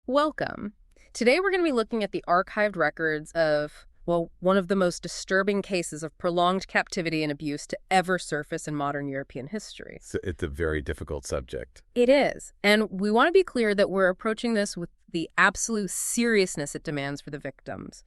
Welcome. Today we're going to be looking at the archived records of, well, one of the most disturbing cases of prolonged captivity and abuse to ever surface in modern European history. So it's a very difficult subject. It is. And we want to be clear that we're approaching this with the absolute seriousness it demands for the victims.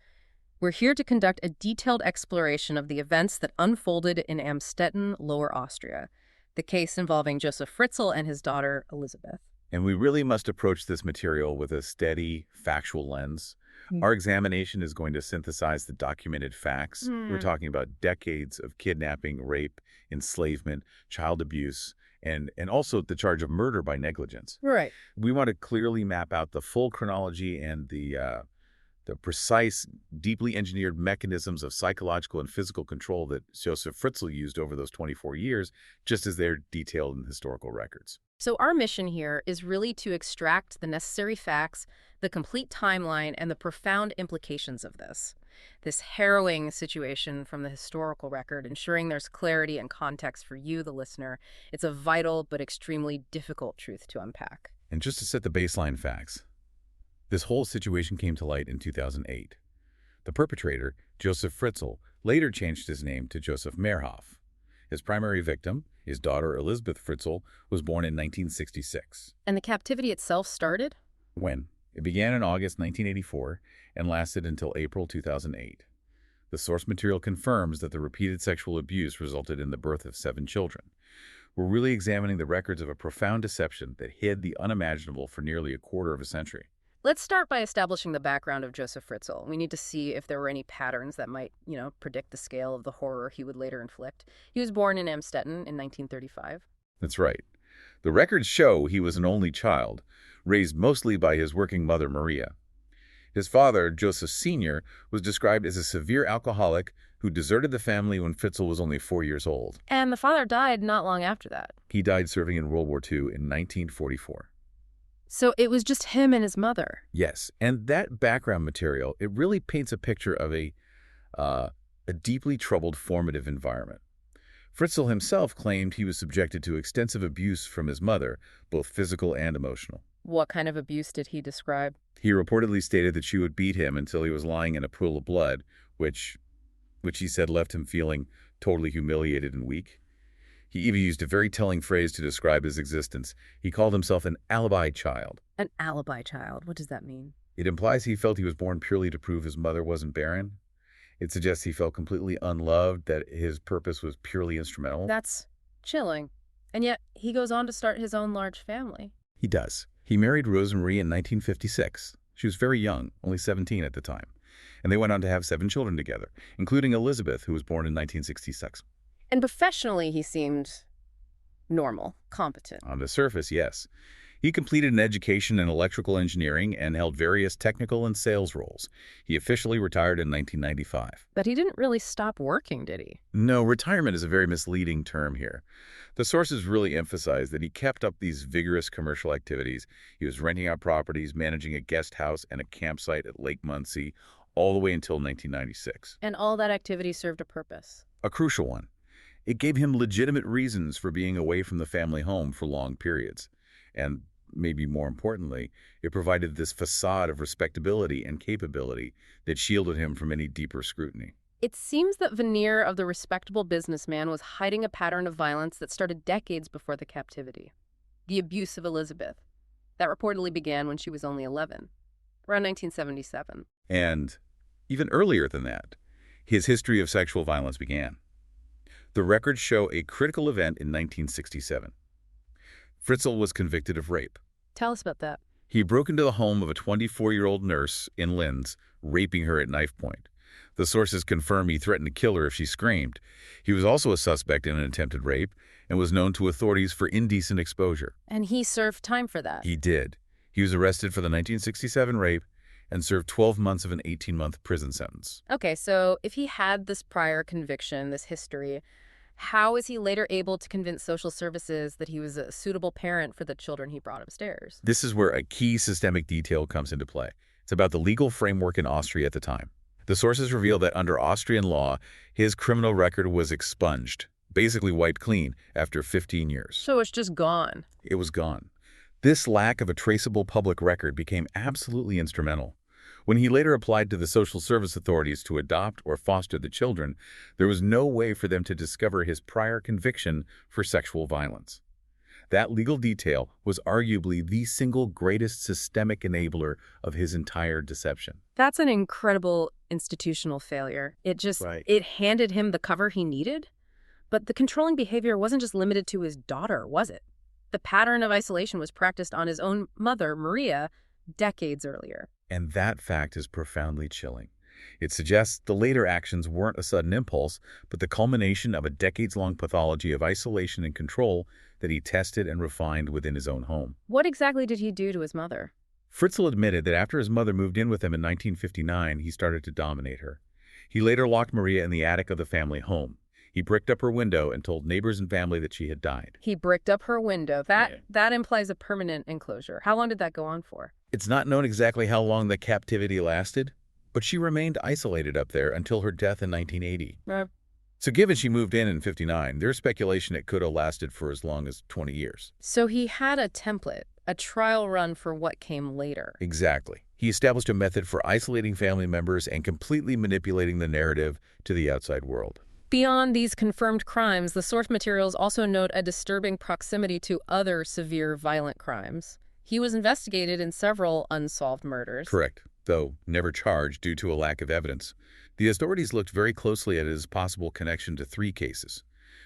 We're here to conduct a detailed exploration of the events that unfolded in Amstetten, Lower Austria, the case involving Josef Fritzl and his daughter, Elizabeth. And we really must approach this material with a steady, factual lens. Our examination is going to synthesize the documented facts. We're talking about decades of kidnapping, rape, enslavement, child abuse, and also the charge of murder by negligence. Right. We want to clearly map out the full chronology and the precise, deeply engineered mechanisms of psychological and physical control that Josef Fritzl used over those 24 years, just as they're detailed in historical records. So our mission here is really to extract the necessary facts, the complete timeline, and the profound implications of this harrowing situation from the historical record, ensuring there's clarity and context for you, the listener. It's a vital but extremely difficult truth to unpack. And just to set the baseline facts, this whole situation came to light in 2008. The perpetrator, Josef Fritzl, later changed his name to Josef Mehrhoff. His primary victim, his daughter Elizabeth Fritzl, was born in 1966. And the captivity itself started? When? It began in August 1984 and lasted until April 2008. The source material confirms that the repeated sexual abuse resulted in the birth of 7 children. We're really examining the records of a profound deception that hid the unimaginable for nearly a quarter of a century. Let's start by establishing the background of Josef Fritzl. We need to see if there were any patterns that might, predict the scale of the horror he would later inflict. He was born in Amstetten in 1935. That's right. The records show he was an only child, raised mostly by his working mother, Maria. His father, Josef Sr., was described as a severe alcoholic who deserted the family when Fritzl was only 4 years old. And the father died not long after that. He died serving in World War II in 1944. So it was just him and his mother. Yes, and that background material, it really paints a picture of a deeply troubled formative environment. Fritzl himself claimed he was subjected to extensive abuse from his mother, both physical and emotional. What kind of abuse did he describe? He reportedly stated that she would beat him until he was lying in a pool of blood, which he said left him feeling totally humiliated and weak. He even used a very telling phrase to describe his existence. He called himself an alibi child. An alibi child? What does that mean? It implies he felt he was born purely to prove his mother wasn't barren. It suggests he felt completely unloved, that his purpose was purely instrumental. That's chilling. And yet he goes on to start his own large family. He does. He married Rosemary in 1956. She was very young, only 17 at the time. And they went on to have 7 children together, including Elizabeth, who was born in 1966. And professionally, he seemed normal, competent. On the surface, yes. He completed an education in electrical engineering and held various technical and sales roles. He officially retired in 1995. But he didn't really stop working, did he? No, retirement is a very misleading term here. The sources really emphasize that he kept up these vigorous commercial activities. He was renting out properties, managing a guest house and a campsite at Lake Muncie, all the way until 1996. And all that activity served a purpose. A crucial one. It gave him legitimate reasons for being away from the family home for long periods. And maybe more importantly, it provided this facade of respectability and capability that shielded him from any deeper scrutiny. It seems that veneer of the respectable businessman was hiding a pattern of violence that started decades before the captivity. The abuse of Elizabeth. That reportedly began when she was only 11, around 1977. And even earlier than that, his history of sexual violence began. The records show a critical event in 1967. Fritzl was convicted of rape. Tell us about that. He broke into the home of a 24-year-old nurse in Linz, raping her at knife point. The sources confirm he threatened to kill her if she screamed. He was also a suspect in an attempted rape and was known to authorities for indecent exposure. And he served time for that. He did. He was arrested for the 1967 rape and served 12 months of an 18-month prison sentence. Okay, so if he had this prior conviction, this history, how was he later able to convince social services that he was a suitable parent for the children he brought upstairs? This is where a key systemic detail comes into play. It's about the legal framework in Austria at the time. The sources reveal that under Austrian law, his criminal record was expunged, basically wiped clean, after 15 years. So it's just gone. It was gone. This lack of a traceable public record became absolutely instrumental. When he later applied to the social service authorities to adopt or foster the children, there was no way for them to discover his prior conviction for sexual violence. That legal detail was arguably the single greatest systemic enabler of his entire deception. That's an incredible institutional failure. Right. It handed him the cover he needed. But the controlling behavior wasn't just limited to his daughter, was it? The pattern of isolation was practiced on his own mother, Maria, decades earlier. And that fact is profoundly chilling. It suggests the later actions weren't a sudden impulse, but the culmination of a decades-long pathology of isolation and control that he tested and refined within his own home. What exactly did he do to his mother? Fritzl admitted that after his mother moved in with him in 1959, he started to dominate her. He later locked Maria in the attic of the family home. He bricked up her window and told neighbors and family that she had died. He bricked up her window. That implies a permanent enclosure. How long did that go on for? It's not known exactly how long the captivity lasted, but she remained isolated up there until her death in 1980. So given she moved in 59, there's speculation it could have lasted for as long as 20 years. So he had a template, a trial run for what came later. Exactly. He established a method for isolating family members and completely manipulating the narrative to the outside world. Beyond these confirmed crimes, the source materials also note a disturbing proximity to other severe violent crimes. He was investigated in several unsolved murders. Correct, though never charged due to a lack of evidence. The authorities looked very closely at his possible connection to 3 cases.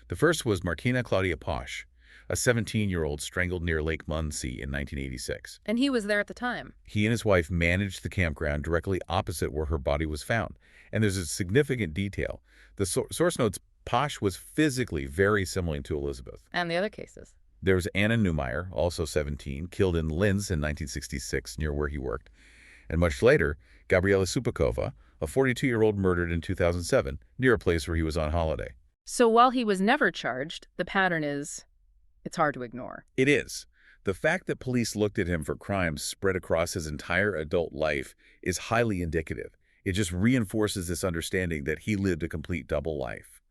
The first was Martina Claudia Posch, a 17-year-old strangled near Lake Muncie in 1986. And he was there at the time. He and his wife managed the campground directly opposite where her body was found. And there's a significant detail. The source notes Posch was physically very similar to Elizabeth. And the other cases. There's Anna Neumeier, also 17, killed in Linz in 1966 near where he worked. And much later, Gabriela Supakova, a 42-year-old murdered in 2007 near a place where he was on holiday. So while he was never charged, the pattern is, it's hard to ignore. It is. The fact that police looked at him for crimes spread across his entire adult life is highly indicative. It just reinforces this understanding that he lived a complete double life.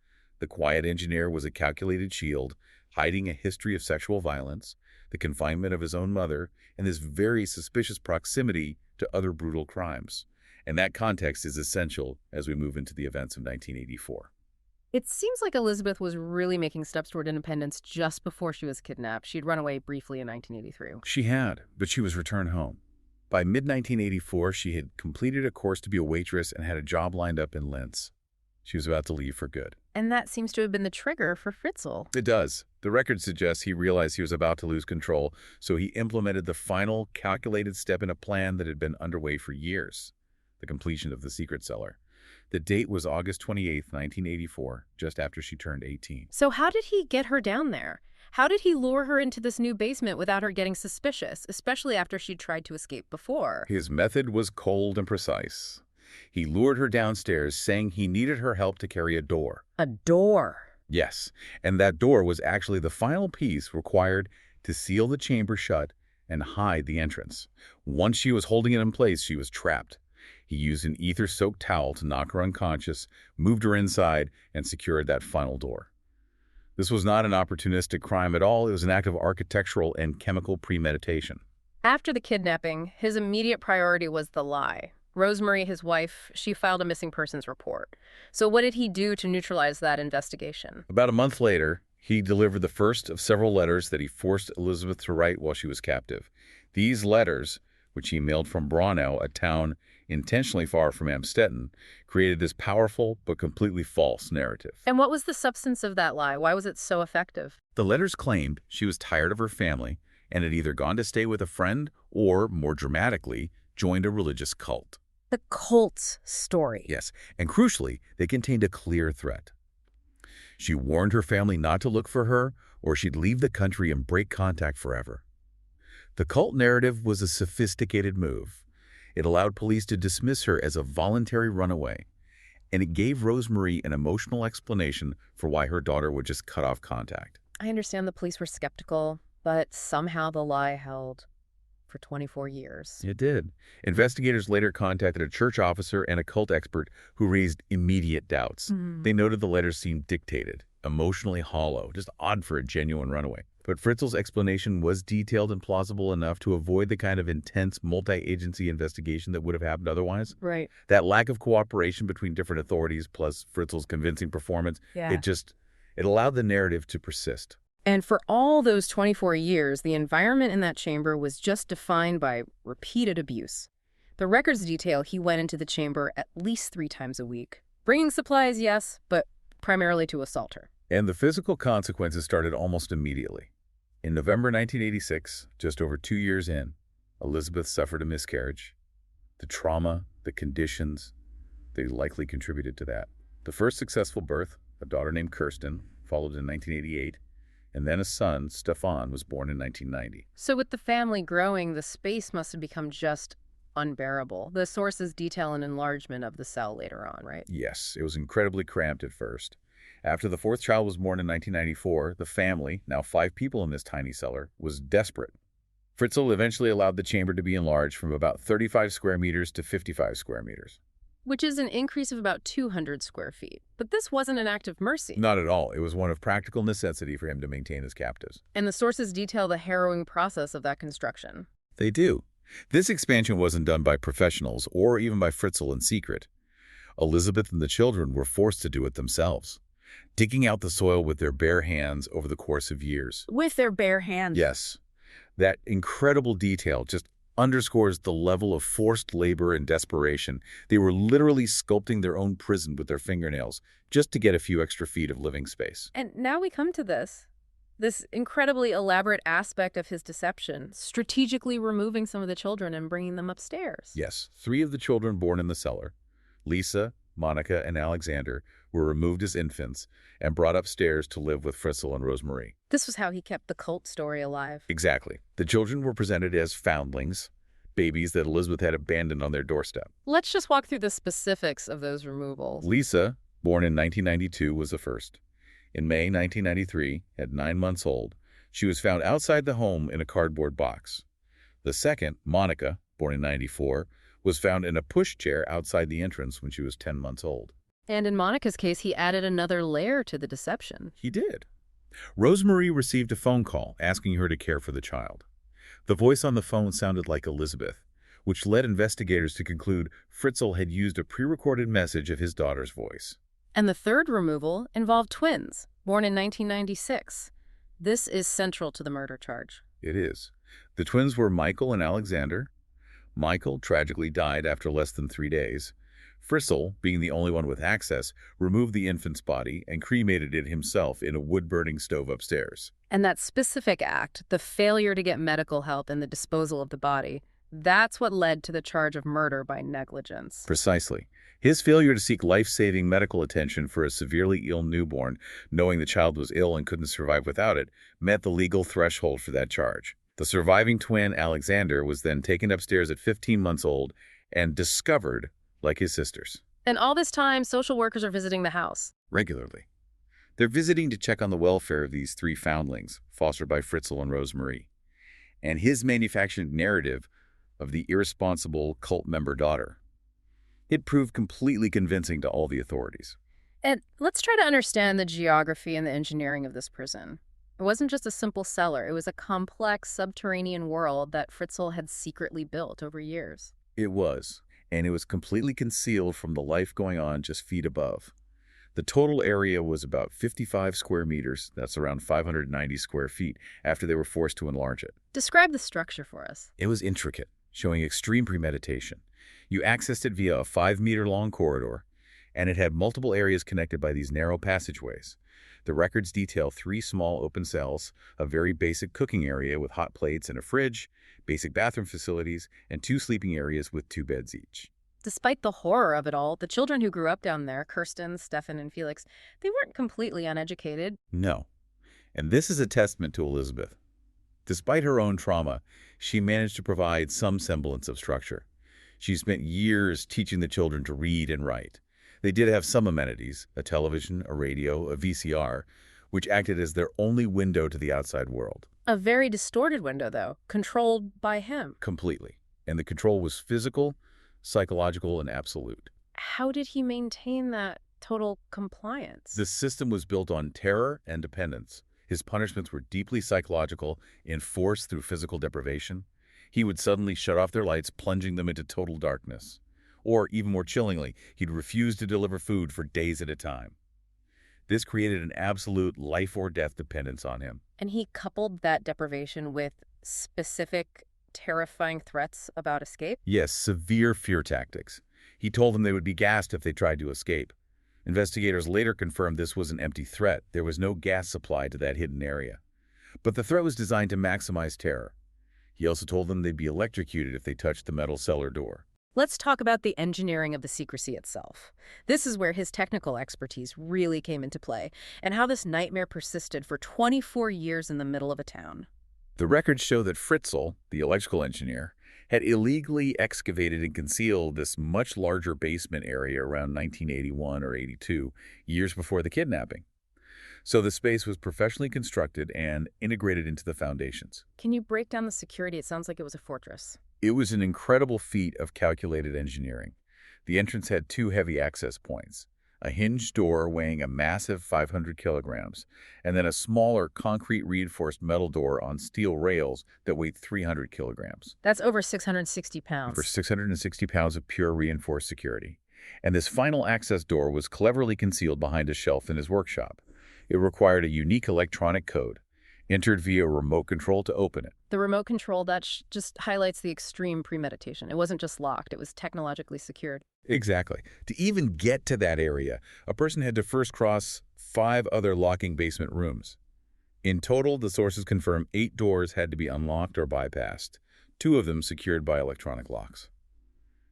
The quiet engineer was a calculated shield, hiding a history of sexual violence, the confinement of his own mother, and this very suspicious proximity to other brutal crimes. And that context is essential as we move into the events of 1984. It seems like Elizabeth was really making steps toward independence just before she was kidnapped. She'd run away briefly in 1983. She had, but she was returned home. By mid-1984, she had completed a course to be a waitress and had a job lined up in Linz. She was about to leave for good. And that seems to have been the trigger for Fritzl. It does. The record suggests he realized he was about to lose control, so he implemented the final calculated step in a plan that had been underway for years, the completion of the secret cellar. The date was August 28, 1984, just after she turned 18. So how did he get her down there? How did he lure her into this new basement without her getting suspicious, especially after she'd tried to escape before? His method was cold and precise. He lured her downstairs, saying he needed her help to carry a door. A door? Yes, and that door was actually the final piece required to seal the chamber shut and hide the entrance. Once she was holding it in place, she was trapped. He used an ether-soaked towel to knock her unconscious, moved her inside, and secured that final door. This was not an opportunistic crime at all. It was an act of architectural and chemical premeditation. After the kidnapping, his immediate priority was the lie. Rosemary, his wife, she filed a missing persons report. So what did he do to neutralize that investigation? About a month later, he delivered the first of several letters that he forced Elizabeth to write while she was captive. These letters, which he mailed from Braunau, a town intentionally far from Amstetten, created this powerful but completely false narrative. And what was the substance of that lie? Why was it so effective? The letters claimed she was tired of her family and had either gone to stay with a friend or, more dramatically, joined a religious cult. The cult's story. Yes, and crucially, they contained a clear threat. She warned her family not to look for her, or she'd leave the country and break contact forever. The cult narrative was a sophisticated move. It allowed police to dismiss her as a voluntary runaway, and it gave Rosemary an emotional explanation for why her daughter would just cut off contact. I understand the police were skeptical, but somehow the lie held for 24 years. It did. Investigators later contacted a church officer and a cult expert who raised immediate doubts. They noted the letters seemed dictated, emotionally hollow, just odd for a genuine runaway. But Fritzl's explanation was detailed and plausible enough to avoid the kind of intense multi-agency investigation that would have happened otherwise. Right. That lack of cooperation between different authorities, plus Fritzl's convincing performance, Yeah. it allowed the narrative to persist. And for all those 24 years, the environment in that chamber was just defined by repeated abuse. The records detail he went into the chamber at least 3 times a week. Bringing supplies, yes, but primarily to assault her. And the physical consequences started almost immediately. In November 1986, just over 2 years in, Elizabeth suffered a miscarriage. The trauma, the conditions, they likely contributed to that. The first successful birth, a daughter named Kirsten, followed in 1988, and then a son, Stefan, was born in 1990. So with the family growing, the space must have become just unbearable. The sources detail an enlargement of the cell later on, right? Yes, it was incredibly cramped at first. After the fourth child was born in 1994, the family, now 5 people in this tiny cellar, was desperate. Fritzl eventually allowed the chamber to be enlarged from about 35 square meters to 55 square meters. Which is an increase of about 200 square feet. But this wasn't an act of mercy. Not at all. It was one of practical necessity for him to maintain his captives. And the sources detail the harrowing process of that construction. They do. This expansion wasn't done by professionals or even by Fritzl in secret. Elizabeth and the children were forced to do it themselves, digging out the soil with their bare hands over the course of years. With their bare hands. Yes. That incredible detail just underscores the level of forced labor and desperation. They were literally sculpting their own prison with their fingernails just to get a few extra feet of living space. And now we come to this incredibly elaborate aspect of his deception, strategically removing some of the children and bringing them upstairs. Yes, 3 of the children born in the cellar, Lisa, Monica, and Alexander, were removed as infants and brought upstairs to live with Fritzl and Rosemarie. This was how he kept the cult story alive. Exactly. The children were presented as foundlings, babies that Elizabeth had abandoned on their doorstep. Let's just walk through the specifics of those removals. Lisa, born in 1992, was the first. In May 1993, at 9 months old, she was found outside the home in a cardboard box. The second, Monica, born in 94, was found in a pushchair outside the entrance when she was 10 months old. And in Monica's case, he added another layer to the deception. He did. Rosemarie received a phone call asking her to care for the child. The voice on the phone sounded like Elizabeth, which led investigators to conclude Fritzl had used a pre-recorded message of his daughter's voice. And the third removal involved twins, born in 1996. This is central to the murder charge. It is. The twins were Michael and Alexander. Michael tragically died after less than 3 days. Fritzl, being the only one with access, removed the infant's body and cremated it himself in a wood-burning stove upstairs. And that specific act, the failure to get medical help and the disposal of the body, that's what led to the charge of murder by negligence. Precisely. His failure to seek life-saving medical attention for a severely ill newborn, knowing the child was ill and couldn't survive without it, met the legal threshold for that charge. The surviving twin, Alexander, was then taken upstairs at 15 months old and discovered like his sisters. And all this time, social workers are visiting the house. Regularly. They're visiting to check on the welfare of these 3 foundlings, fostered by Fritzl and Rosemarie, and his manufactured narrative of the irresponsible cult member daughter. It proved completely convincing to all the authorities. And let's try to understand the geography and the engineering of this prison. It wasn't just a simple cellar. It was a complex subterranean world that Fritzl had secretly built over years. It was. And it was completely concealed from the life going on just feet above. The total area was about 55 square meters, that's around 590 square feet, after they were forced to enlarge it. Describe the structure for us. It was intricate, showing extreme premeditation. You accessed it via a 5-meter-long corridor, and it had multiple areas connected by these narrow passageways. The records detail 3 small open cells, a very basic cooking area with hot plates and a fridge, basic bathroom facilities, and 2 sleeping areas with 2 beds each. Despite the horror of it all, the children who grew up down there, Kirsten, Stefan, and Felix, they weren't completely uneducated. No. And this is a testament to Elizabeth. Despite her own trauma, she managed to provide some semblance of structure. She spent years teaching the children to read and write. They did have some amenities, a television, a radio, a VCR, which acted as their only window to the outside world. A very distorted window, though, controlled by him. Completely. And the control was physical, psychological, and absolute. How did he maintain that total compliance? The system was built on terror and dependence. His punishments were deeply psychological, enforced through physical deprivation. He would suddenly shut off their lights, plunging them into total darkness. Or, even more chillingly, he'd refuse to deliver food for days at a time. This created an absolute life-or-death dependence on him. And he coupled that deprivation with specific, terrifying threats about escape? Yes, severe fear tactics. He told them they would be gassed if they tried to escape. Investigators later confirmed this was an empty threat. There was no gas supply to that hidden area. But the threat was designed to maximize terror. He also told them they'd be electrocuted if they touched the metal cellar door. Let's talk about the engineering of the secrecy itself. This is where his technical expertise really came into play, and how this nightmare persisted for 24 years in the middle of a town. The records show that Fritzl, the electrical engineer, had illegally excavated and concealed this much larger basement area around 1981 or 82, years before the kidnapping. So the space was professionally constructed and integrated into the foundations. Can you break down the security? It sounds like it was a fortress. It was an incredible feat of calculated engineering. The entrance had two heavy access points, a hinged door weighing a massive 500 kilograms, and then a smaller concrete-reinforced metal door on steel rails that weighed 300 kilograms. That's over 660 pounds. For 660 pounds of pure reinforced security. And this final access door was cleverly concealed behind a shelf in his workshop. It required a unique electronic code, entered via remote control to open it. The remote control, that just highlights the extreme premeditation. It wasn't just locked, it was technologically secured. Exactly. To even get to that area, a person had to first cross 5 other locking basement rooms. In total, the sources confirm 8 doors had to be unlocked or bypassed, 2 of them secured by electronic locks.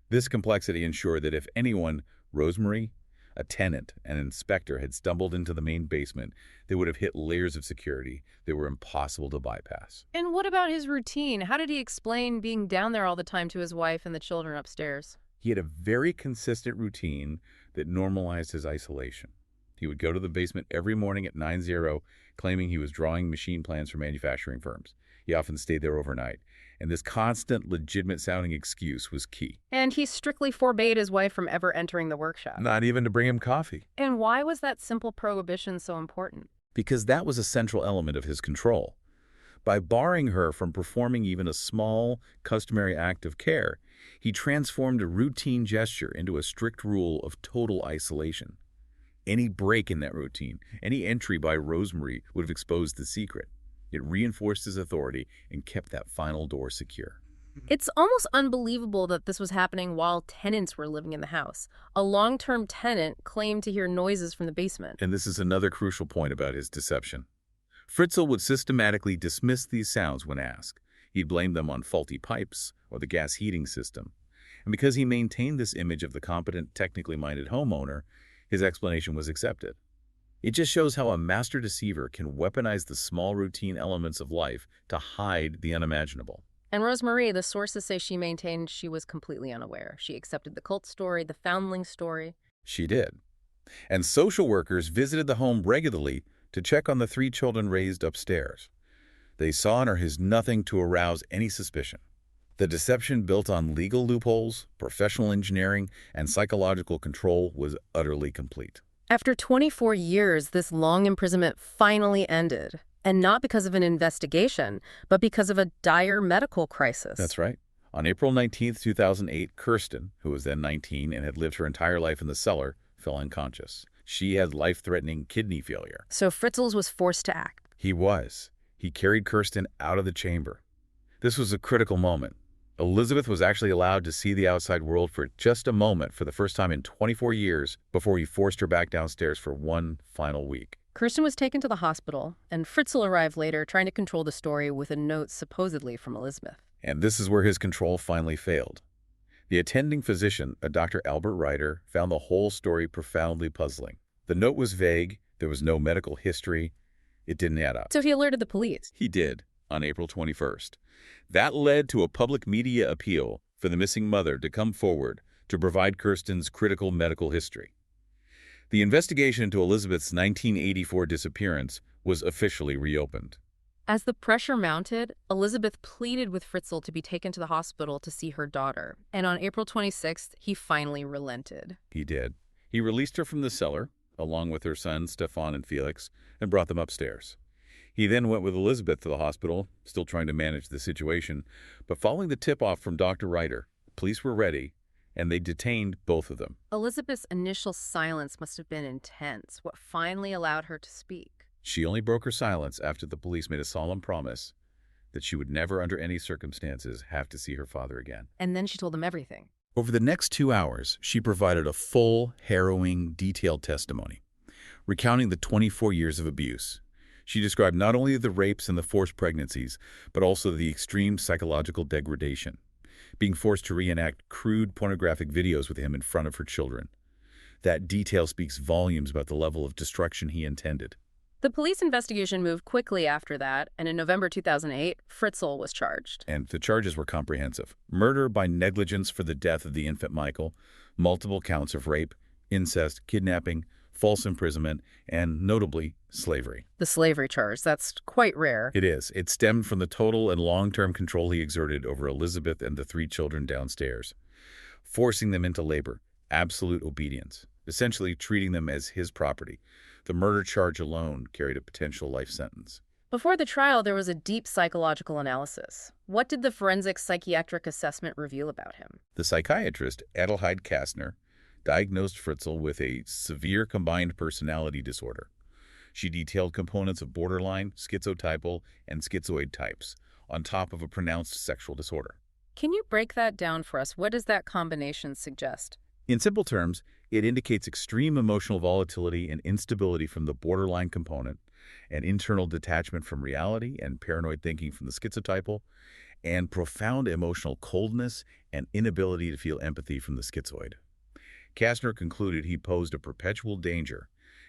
This complexity ensured that if anyone, Rosemary, a tenant, an inspector, had stumbled into the main basement, they would have hit layers of security that were impossible to bypass. And what about his routine? How did he explain being down there all the time to his wife and the children upstairs? He had a very consistent routine that normalized his isolation. He would go to the basement every morning at 9:00, claiming he was drawing machine plans for manufacturing firms. He often stayed there overnight, and this constant, legitimate-sounding excuse was key. And he strictly forbade his wife from ever entering the workshop. Not even to bring him coffee. And why was that simple prohibition so important? Because that was a central element of his control. By barring her from performing even a small, customary act of care, he transformed a routine gesture into a strict rule of total isolation. Any break in that routine, any entry by Rosemary would have exposed the secret. It reinforced his authority and kept that final door secure. It's almost unbelievable that this was happening while tenants were living in the house. A long-term tenant claimed to hear noises from the basement. And this is another crucial point about his deception. Fritzl would systematically dismiss these sounds when asked. He'd blame them on faulty pipes or the gas heating system. And because he maintained this image of the competent, technically minded homeowner, his explanation was accepted. It just shows how a master deceiver can weaponize the small routine elements of life to hide the unimaginable. And Rosemary, the sources say she maintained she was completely unaware. She accepted the cult story, the foundling story. She did. And social workers visited the home regularly to check on the 3 children raised upstairs. They saw in her his nothing to arouse any suspicion. The deception built on legal loopholes, professional engineering, and psychological control was utterly complete. After 24 years, this long imprisonment finally ended. And not because of an investigation, but because of a dire medical crisis. That's right. On April 19, 2008, Kirsten, who was then 19 and had lived her entire life in the cellar, fell unconscious. She had life-threatening kidney failure. So Fritzl was forced to act. He was. He carried Kirsten out of the chamber. This was a critical moment. Elizabeth was actually allowed to see the outside world for just a moment for the first time in 24 years before he forced her back downstairs for one final week. Kirsten was taken to the hospital, and Fritzl arrived later trying to control the story with a note supposedly from Elizabeth. And this is where his control finally failed. The attending physician, a Dr. Albert Reiter, found the whole story profoundly puzzling. The note was vague, there was no medical history, it didn't add up. So he alerted the police. He did, on April 21st. That led to a public media appeal for the missing mother to come forward to provide Kirsten's critical medical history. The investigation into Elizabeth's 1984 disappearance was officially reopened. As the pressure mounted, Elizabeth pleaded with Fritzl to be taken to the hospital to see her daughter. And on April 26th, he finally relented. He did. He released her from the cellar, along with her sons, Stefan and Felix, and brought them upstairs. He then went with Elizabeth to the hospital, still trying to manage the situation. But following the tip-off from Dr. Ryder, police were ready, and they detained both of them. Elizabeth's initial silence must have been intense. What finally allowed her to speak? She only broke her silence after the police made a solemn promise that she would never, under any circumstances, have to see her father again. And then she told them everything. Over the next 2 hours, she provided a full, harrowing, detailed testimony, recounting the 24 years of abuse. She described not only the rapes and the forced pregnancies, but also the extreme psychological degradation, being forced to reenact crude pornographic videos with him in front of her children. That detail speaks volumes about the level of destruction he intended. The police investigation moved quickly after that, and in November 2008, Fritzl was charged. And the charges were comprehensive. Murder by negligence for the death of the infant Michael, multiple counts of rape, incest, kidnapping, false imprisonment, and, notably, slavery. The slavery charge, that's quite rare. It is. It stemmed from the total and long-term control he exerted over Elizabeth and the 3 children downstairs, forcing them into labor, absolute obedience, essentially treating them as his property. The murder charge alone carried a potential life sentence. Before the trial, there was a deep psychological analysis. What did the forensic psychiatric assessment reveal about him? The psychiatrist, Adelheid Kastner, diagnosed Fritzl with a severe combined personality disorder. She detailed components of borderline, schizotypal, and schizoid types, on top of a pronounced sexual disorder. Can you break that down for us? What does that combination suggest? In simple terms, it indicates extreme emotional volatility and instability from the borderline component, and internal detachment from reality and paranoid thinking from the schizotypal, and profound emotional coldness and inability to feel empathy from the schizoid. Kastner concluded he posed a perpetual danger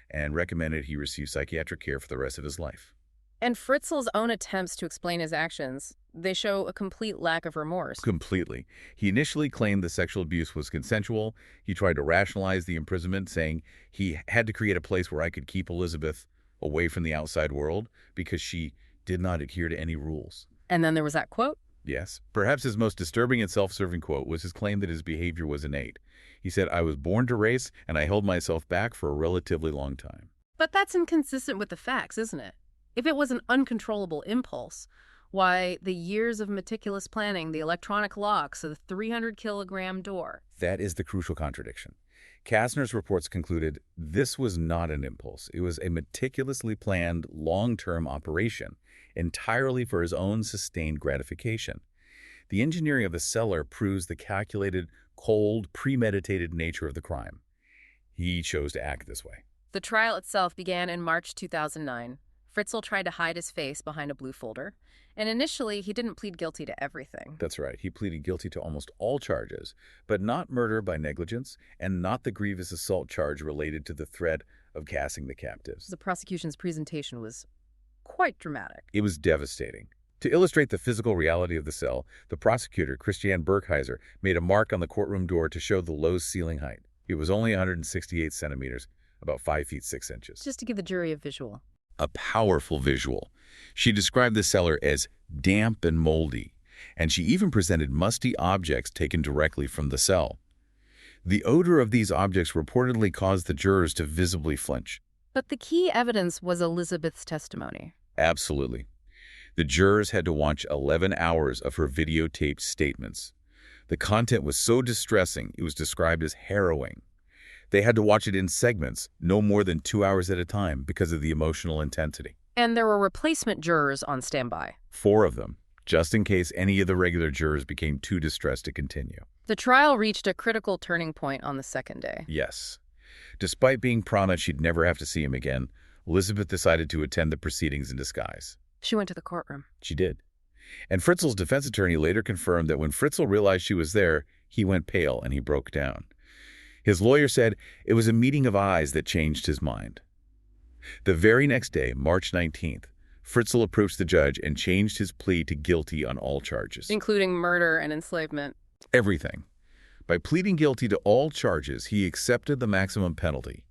and recommended he receive psychiatric care for the rest of his life. And Fritzl's own attempts to explain his actions, they show a complete lack of remorse. Completely. He initially claimed the sexual abuse was consensual. He tried to rationalize the imprisonment, saying he had to create a place where I could keep Elizabeth away from the outside world because she did not adhere to any rules. And then there was that quote? Yes. Perhaps his most disturbing and self-serving quote was his claim that his behavior was innate. He said, "I was born to race, and I held myself back for a relatively long time." But that's inconsistent with the facts, isn't it? If it was an uncontrollable impulse, why the years of meticulous planning, the electronic locks, the 300-kilogram door? That is the crucial contradiction. Kastner's reports concluded this was not an impulse. It was a meticulously planned, long-term operation, entirely for his own sustained gratification. The engineering of the cellar proves the calculated, cold, premeditated nature of the crime. He chose to act this way. The trial itself began in March 2009. Fritzl tried to hide his face behind a blue folder, and initially he didn't plead guilty to everything. That's right. He pleaded guilty to almost all charges, but not murder by negligence and not the grievous assault charge related to the threat of gassing the captives. The prosecution's presentation was quite dramatic. It was devastating. To illustrate the physical reality of the cell, the prosecutor, Christiane Bergheiser, made a mark on the courtroom door to show the low's ceiling height. It was only 168 centimeters, about 5 feet 6 inches. Just to give the jury a visual. A powerful visual. She described the cellar as damp and moldy, and she even presented musty objects taken directly from the cell. The odor of these objects reportedly caused the jurors to visibly flinch. But the key evidence was Elizabeth's testimony. Absolutely. The jurors had to watch 11 hours of her videotaped statements. The content was so distressing, it was described as harrowing. They had to watch it in segments, no more than 2 hours at a time, because of the emotional intensity. And there were replacement jurors on standby. 4 of them, just in case any of the regular jurors became too distressed to continue. The trial reached a critical turning point on the second day. Yes. Despite being promised she'd never have to see him again, Elizabeth decided to attend the proceedings in disguise. She went to the courtroom. She did. And Fritzl's defense attorney later confirmed that when Fritzl realized she was there, he went pale and he broke down. His lawyer said it was a meeting of eyes that changed his mind. The very next day, March 19th, Fritzl approached the judge and changed his plea to guilty on all charges. Including murder and enslavement. Everything. By pleading guilty to all charges, he accepted the maximum penalty.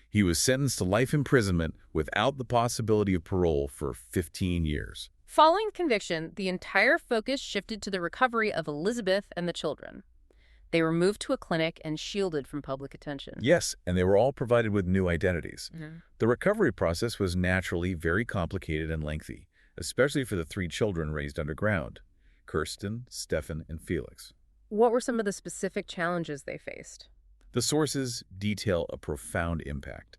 He was sentenced to life imprisonment without the possibility of parole for 15 years. Following conviction, the entire focus shifted to the recovery of Elizabeth and the children. They were moved to a clinic and shielded from public attention. Yes, and they were all provided with new identities. Mhm. The recovery process was naturally very complicated and lengthy, especially for the three children raised underground: Kirsten, Stefan, and Felix. What were some of the specific challenges they faced? The sources detail a profound impact.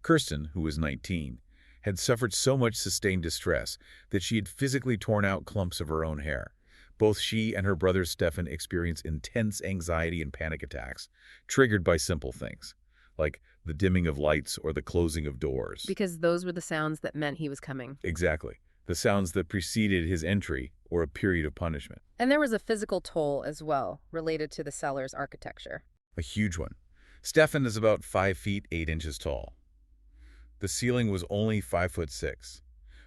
Kirsten, who was 19, had suffered so much sustained distress that she had physically torn out clumps of her own hair. Both she and her brother Stefan experienced intense anxiety and panic attacks, triggered by simple things, like the dimming of lights or the closing of doors. Because those were the sounds that meant he was coming. Exactly. The sounds that preceded his entry or a period of punishment. And there was a physical toll as well, related to the cellar's architecture. A huge one. Stefan is about 5 feet 8 inches tall. The ceiling was only 5'6".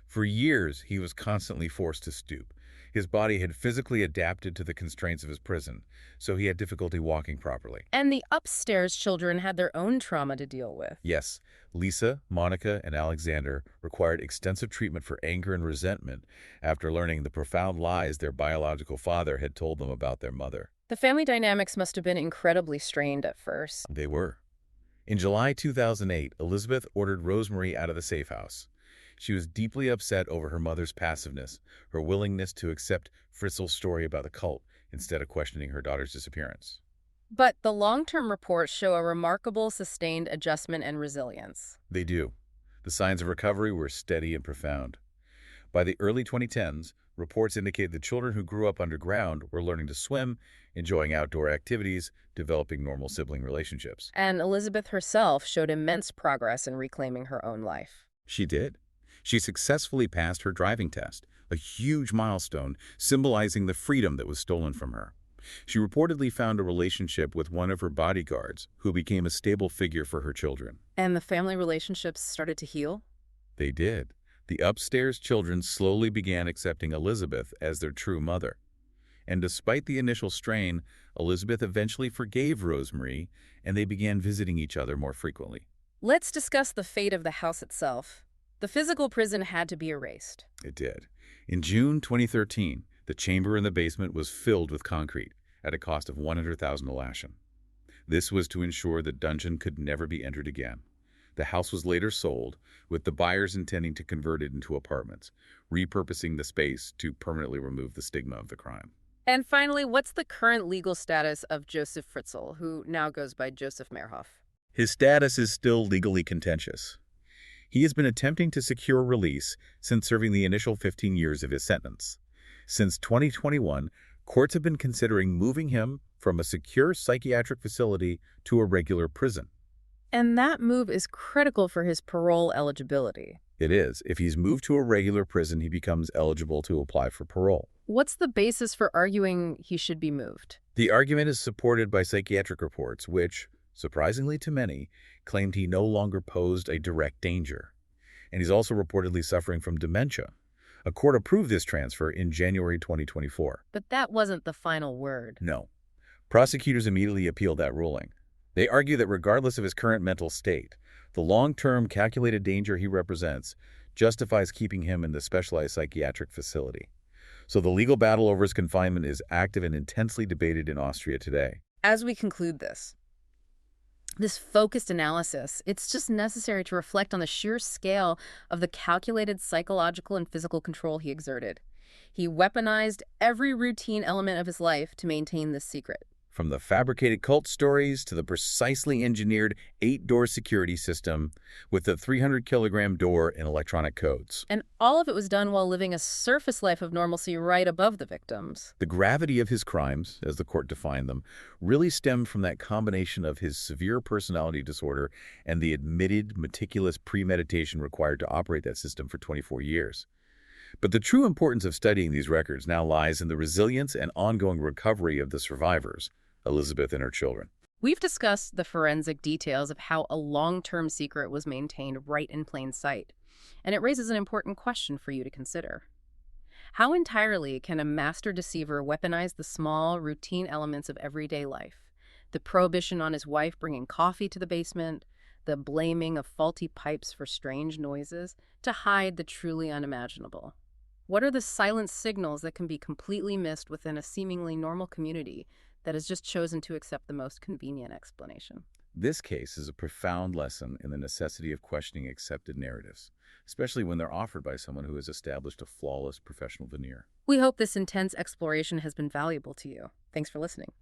For years, he was constantly forced to stoop. His body had physically adapted to the constraints of his prison, so he had difficulty walking properly. And the upstairs children had their own trauma to deal with. Yes, Lisa, Monica, and Alexander required extensive treatment for anger and resentment after learning the profound lies their biological father had told them about their mother. The family dynamics must have been incredibly strained at first. They were. In July 2008, Elizabeth ordered Rosemary out of the safe house. She was deeply upset over her mother's passiveness, her willingness to accept Fritzl's story about the cult instead of questioning her daughter's disappearance. But the long-term reports show a remarkable sustained adjustment and resilience. They do. The signs of recovery were steady and profound. By the early 2010s, reports indicate the children who grew up underground were learning to swim, enjoying outdoor activities, developing normal sibling relationships. And Elizabeth herself showed immense progress in reclaiming her own life. She did. She successfully passed her driving test, a huge milestone symbolizing the freedom that was stolen from her. She reportedly found a relationship with one of her bodyguards, who became a stable figure for her children. And the family relationships started to heal? They did. The upstairs children slowly began accepting Elizabeth as their true mother. And despite the initial strain, Elizabeth eventually forgave Rosemary, and they began visiting each other more frequently. Let's discuss the fate of the house itself. The physical prison had to be erased. It did. In June 2013, the chamber in the basement was filled with concrete at a cost of $100,000 Alashan. This was to ensure the dungeon could never be entered again. The house was later sold, with the buyers intending to convert it into apartments, repurposing the space to permanently remove the stigma of the crime. And finally, what's the current legal status of Josef Fritzl, who now goes by Josef Mehrhoff? His status is still legally contentious. He has been attempting to secure release since serving the initial 15 years of his sentence. Since 2021, courts have been considering moving him from a secure psychiatric facility to a regular prison. And that move is critical for his parole eligibility. It is. If he's moved to a regular prison, he becomes eligible to apply for parole. What's the basis for arguing he should be moved? The argument is supported by psychiatric reports, which, surprisingly to many, claimed he no longer posed a direct danger. And he's also reportedly suffering from dementia. A court approved this transfer in January 2024. But that wasn't the final word. No. Prosecutors immediately appealed that ruling. They argue that regardless of his current mental state, the long-term calculated danger he represents justifies keeping him in the specialized psychiatric facility. So the legal battle over his confinement is active and intensely debated in Austria today. As we conclude this focused analysis, it's just necessary to reflect on the sheer scale of the calculated psychological and physical control he exerted. He weaponized every routine element of his life to maintain this secret. From the fabricated cult stories to the precisely engineered 8-door security system with the 300-kilogram door and electronic codes. And all of it was done while living a surface life of normalcy right above the victims. The gravity of his crimes, as the court defined them, really stemmed from that combination of his severe personality disorder and the admitted meticulous premeditation required to operate that system for 24 years. But the true importance of studying these records now lies in the resilience and ongoing recovery of the survivors, Elizabeth and her children. We've discussed the forensic details of how a long-term secret was maintained right in plain sight, and it raises an important question for you to consider. How entirely can a master deceiver weaponize the small, routine elements of everyday life? The prohibition on his wife bringing coffee to the basement, the blaming of faulty pipes for strange noises, to hide the truly unimaginable. What are the silent signals that can be completely missed within a seemingly normal community that has just chosen to accept the most convenient explanation. This case is a profound lesson in the necessity of questioning accepted narratives, especially when they're offered by someone who has established a flawless professional veneer. We hope this intense exploration has been valuable to you. Thanks for listening.